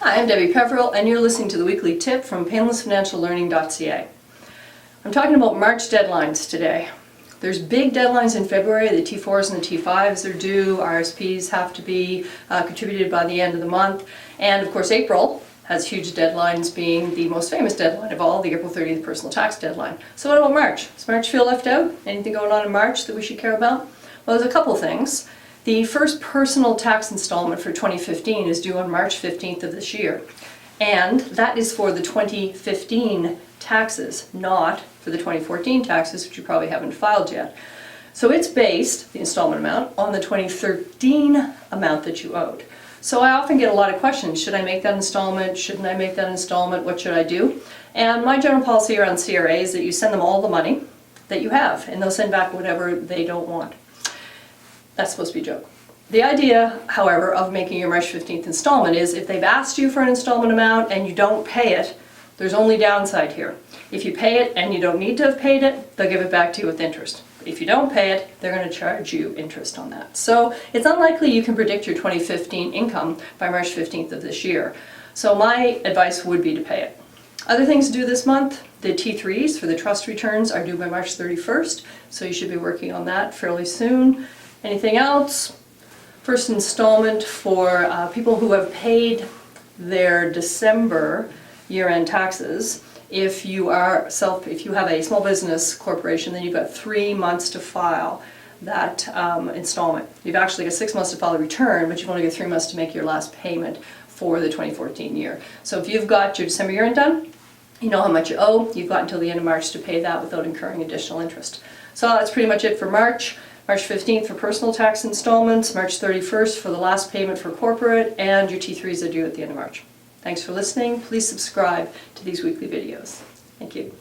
Hi, I'm Debi Peverill, and you're listening to the weekly tip from painlessfinanciallearning.ca. I'm talking about March deadlines today. There's big deadlines in February. The T4s and the T5s are due. RSPs have to be contributed by the end of the month. And of course April has huge deadlines, being the most famous deadline of all, the April 30th personal tax deadline. So what about March? Does March feel left out? Anything going on in March that we should care about? Well, there's a couple things. The first personal tax installment for 2015 is due on March 15th of this year. And that is for the 2015 taxes, not for the 2014 taxes, which you probably haven't filed yet. So it's based, the installment amount, on the 2013 amount that you owed. So I often get a lot of questions. Should I make that installment? Shouldn't I make that installment? What should I do? And my general policy around CRA is that you send them all the money that you have, and they'll send back whatever they don't want. That's supposed to be a joke. The idea, however, of making your March 15th installment is if they've asked you for an installment amount and you don't pay it, there's only downside here. If you pay it and you don't need to have paid it, they'll give it back to you with interest. If you don't pay it, they're going to charge you interest on that. So it's unlikely you can predict your 2015 income by March 15th of this year. So my advice would be to pay it. Other things to do this month, the T3s for the trust returns are due by March 31st, so you should be working on that fairly soon. Anything else? First installment for people who have paid their December year-end taxes. If you have a small business corporation, then you've got 3 months to file that installment. You've actually got 6 months to file a return, but you've only got 3 months to make your last payment for the 2014 year. So if you've got your December year-end done, you know how much you owe. You've got until the end of March to pay that without incurring additional interest. So that's pretty much it for March. March 15th for personal tax installments, March 31st for the last payment for corporate, and your T3s are due at the end of March. Thanks for listening. Please subscribe to these weekly videos. Thank you.